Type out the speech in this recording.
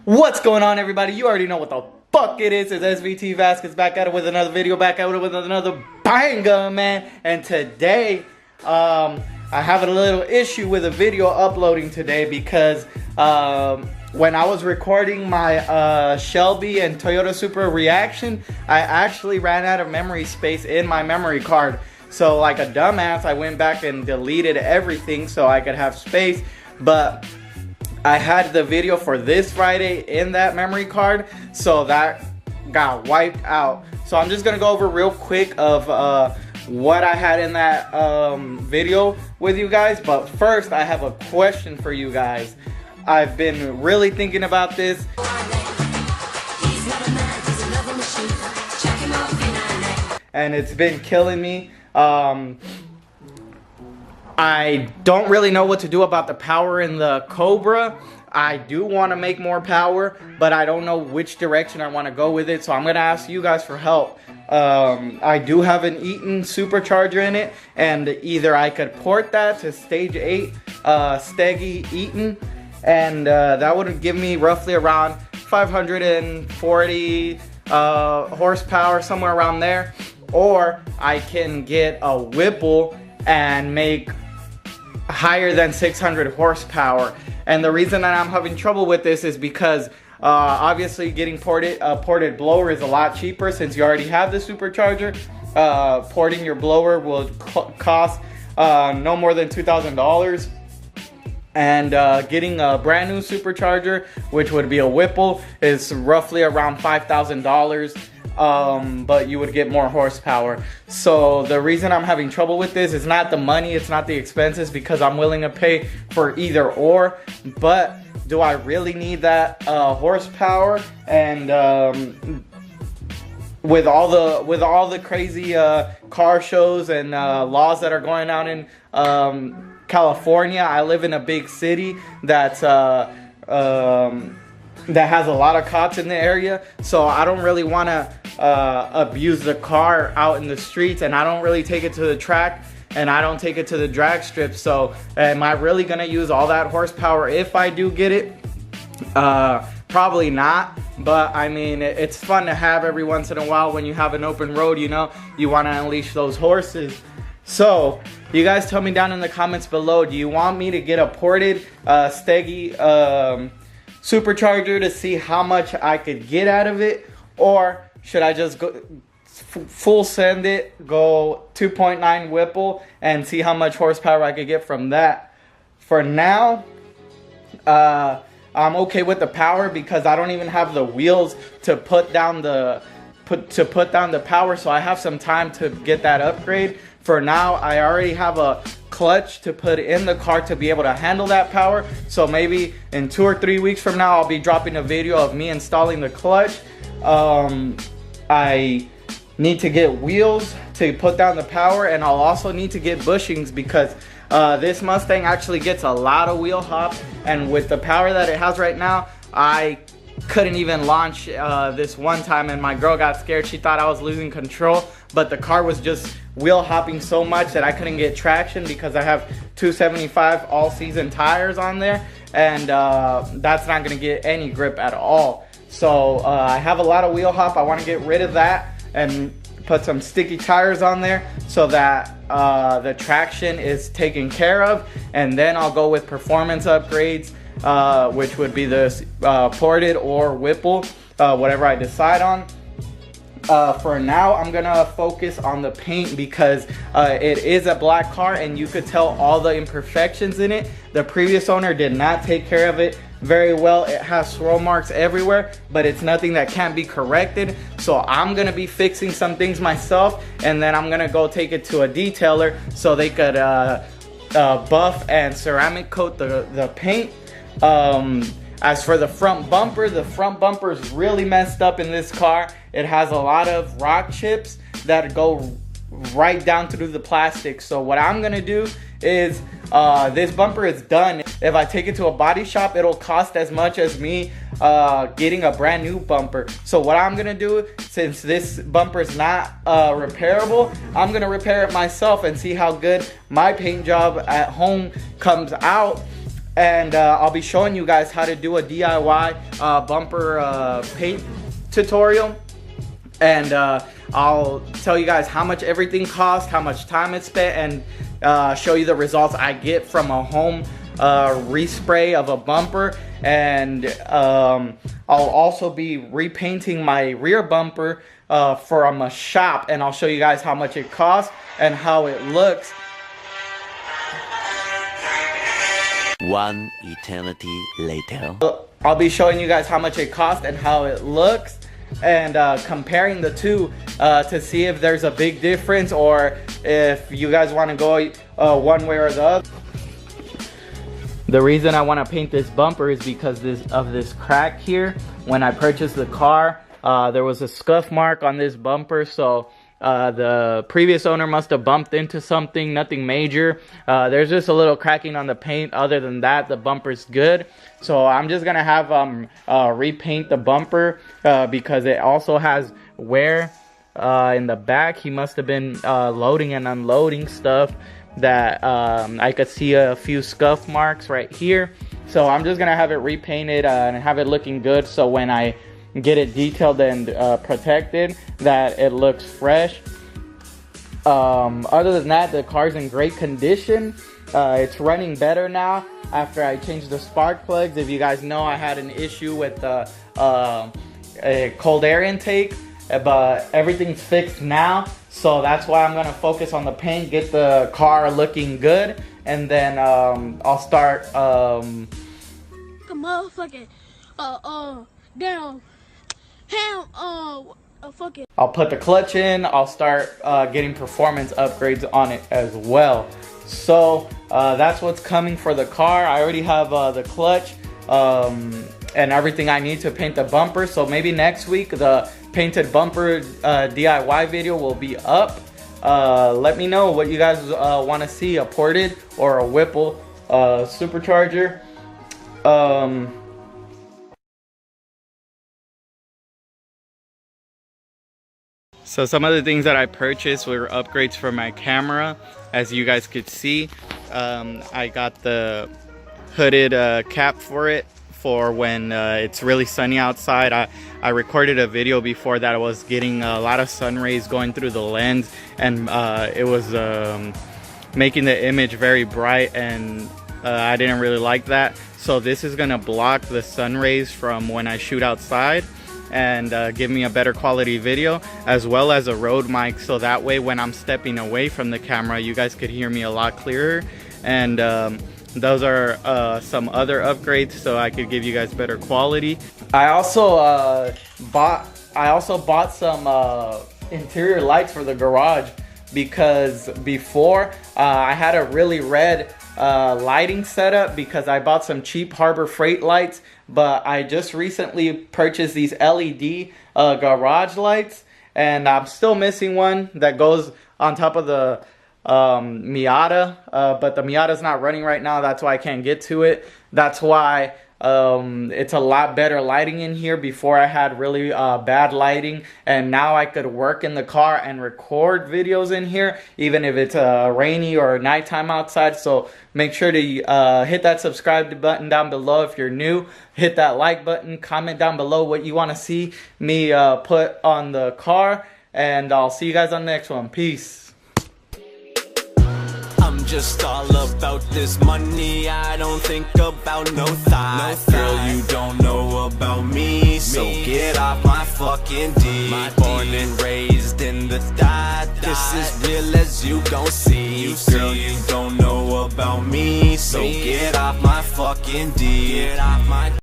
What's going on, everybody? You already know what the fuck it is. It's SVT Vasquez back at it with another video, back at it with another banger, man. And today, I have a little issue with a video uploading today because when I was recording my Shelby and Toyota Supra reaction, I actually ran out of memory space in my memory card. So like a dumbass, I went back and deleted everything so I could have space. But I had the video for this Friday in that memory card, so that got wiped out. So I'm just gonna go over real quick of what I had in that video with you guys. But first, I have a question for you guys. I've been really thinking about this, and it's been killing me. I don't really know what to do about the power in the Cobra. I do want to make more power, but I don't know which direction I want to go with it. So I'm going to ask you guys for help. I do have an Eaton supercharger in it, and either I could port that to stage 8 Steggy Eaton, and that would give me roughly around 540 horsepower, somewhere around there. Or I can get a Whipple and make higher than 600 horsepower. And the reason that I'm having trouble with this is because obviously getting ported blower is a lot cheaper since you already have the supercharger. Porting your blower will cost no more than $2,000. And getting a brand new supercharger, which would be a Whipple, is roughly around $5,000. But you would get more horsepower. So the reason I'm having trouble with this is not the money, it's not the expenses, because I'm willing to pay for either or. But do I really need that horsepower? And with all the crazy car shows and laws that are going on in California, I live in a big city that's that has a lot of cops in the area, so I don't really want to abuse the car out in the streets, and I don't really take it to the track, and I don't take it to the drag strip. So am I really going to use all that horsepower if I do get it? Probably not, but I mean, it's fun to have every once in a while when you have an open road, you know, you want to unleash those horses. So you guys tell me down in the comments below, do you want me to get a ported Steggy supercharger to see how much I could get out of it, or should I just go full send it, go 2.9 Whipple and see how much horsepower I could get from that? For now, I'm okay with the power because I don't even have the wheels to put down the power, so I have some time to get that upgrade. For now, I already have a clutch to put in the car to be able to handle that power. So maybe in 2 or 3 weeks from now, I'll be dropping a video of me installing the clutch. I need to get wheels to put down the power, and I'll also need to get bushings because this Mustang actually gets a lot of wheel hop, and with the power that it has right now, I couldn't even launch this one time, and my girl got scared. She thought I was losing control, but the car was just wheel hopping so much that I couldn't get traction because I have 275 all season tires on there, and that's not gonna get any grip at all. So I have a lot of wheel hop. I want to get rid of that and put some sticky tires on there so that the traction is taken care of, and then I'll go with performance upgrades, which would be this ported or Whipple, whatever I decide on. For now, I'm gonna focus on the paint because it is a black car, and you could tell all the imperfections in it. The previous owner did not take care of it very well. It has swirl marks everywhere, but it's nothing that can't be corrected. So I'm gonna be fixing some things myself, and then I'm gonna go take it to a detailer so they could buff and ceramic coat the paint. As for the front bumper is really messed up in this car. It has a lot of rock chips that go right down through the plastic. So what I'm gonna do is this bumper is done. If I take it to a body shop, it'll cost as much as me getting a brand new bumper. So what I'm gonna do, since this bumper is not repairable, I'm gonna repair it myself and see how good my paint job at home comes out. and I'll be showing you guys how to do a DIY bumper paint tutorial. And I'll tell you guys how much everything costs, how much time it's spent, and show you the results I get from a home respray of a bumper. And I'll also be repainting my rear bumper from a shop, and I'll show you guys how much it costs and how it looks. One eternity later. I'll be showing you guys how much it costs and how it looks, and comparing the two to see if there's a big difference, or if you guys want to go one way or the other. The reason I want to paint this bumper is because of this crack here. When I purchased the car, there was a scuff mark on this bumper, so the previous owner must have bumped into something, nothing major. There's just a little cracking on the paint. Other than that, the bumper's good. So I'm just gonna have repaint the bumper because it also has wear in the back. He must have been loading and unloading stuff that I could see a few scuff marks right here. So I'm just gonna have it repainted and have it looking good, so when I get it detailed and protected, that it looks fresh. Other than that, the car's in great condition. It's running better now after I changed the spark plugs. If you guys know, I had an issue with a cold air intake, but everything's fixed now. So that's why I'm gonna focus on the paint, get the car looking good, and then I'll start motherfucking down. I'll put the clutch in. I'll start getting performance upgrades on it as well. So that's what's coming for the car. I already have the clutch and everything I need to paint the bumper. So maybe next week the painted bumper DIY video will be up. Let me know what you guys want to see, a ported or a Whipple supercharger. So some of the things that I purchased were upgrades for my camera. As you guys could see, I got the hooded cap for it for when it's really sunny outside. I recorded a video before that I was getting a lot of sun rays going through the lens, and it was making the image very bright, and I didn't really like that. So this is gonna block the sun rays from when I shoot outside, and give me a better quality video, as well as a Rode mic, so that way when I'm stepping away from the camera you guys could hear me a lot clearer. And those are some other upgrades so I could give you guys better quality. I also bought some interior lights for the garage, because before I had a really red lighting setup because I bought some cheap Harbor Freight lights, but I just recently purchased these LED garage lights, and I'm still missing one that goes on top of the Miata, but the Miata's not running right now. That's why I can't get to it. That's why it's a lot better lighting in here. Before I had really bad lighting, and now I could work in the car and record videos in here even if it's rainy or nighttime outside. So make sure to hit that subscribe button down below if you're new. Hit that like button, comment down below what you want to see me put on the car, and I'll see you guys on the next one. Peace. I'm just all about this money. I don't think about no thought. Girl, you don't know about me, so get off my fucking D. Born and raised in the dot. This is real as you gon' see. Girl, you don't know about me, so get off my fucking D. Get off my